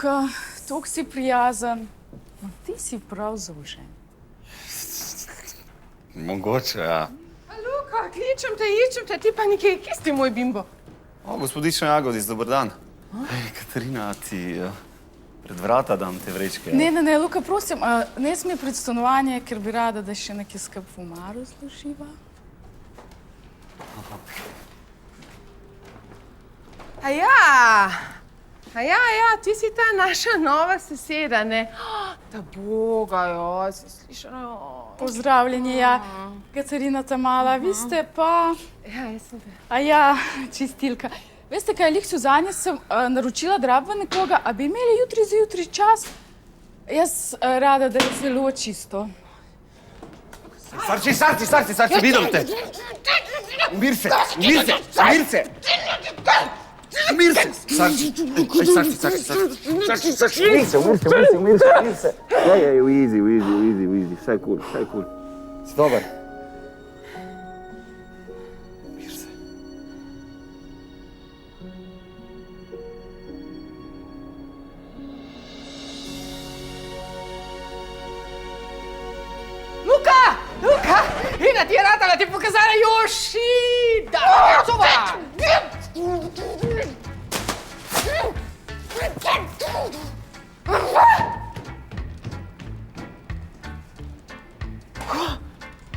Luka, toliko si prijazen. No, ti si prav zaužen. Mogoče, ja. Luka, kličem te, ti pa nekje, kje si moj bimbo? O, gospodična Jagodic, dober dan. Ej, Katarina, ti pred vrata dam te vrečke. Ne, Luka, prosim, ne smej pred stanovanje, ker bi rada, da še nekaj skup v omaro zloživa. Ja, ti si ta naša nova soseda, ne? Ta boga, ja, si slišala? Pozdravljeni, ja. Katarina Tamala, vi ste pa... Ja, jaz sem te. Ja, čistilka. Veste kaj, lih Suzanje sem naročila drabva nekoga, a bi imeli jutri zjutraj čas? Jaz rada, da je zelo čisto. Starci, vidim te! Umir se! Starci, umir se! Easy, vse cool. Si dober? Umir se. Luka! Ina ti je ratala, ti je pokazala Yoshida! Sova!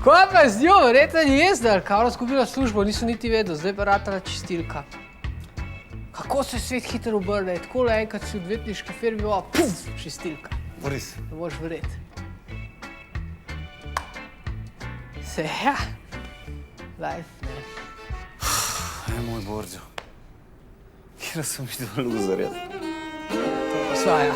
Kaj pa z njo? Verjetno ni jezdar. Kao izgubila službo, nisem niti vedel. Zdaj pa ratala čistilka. Kako se svet hitro obrne? Takole enkrat si v odvetniški firmi, čistilka. Boris. Ne boš verjeti. Ja. Life, ne. Moj Borđo. Kjera sam vidjela luzarja. To pa sva, ja.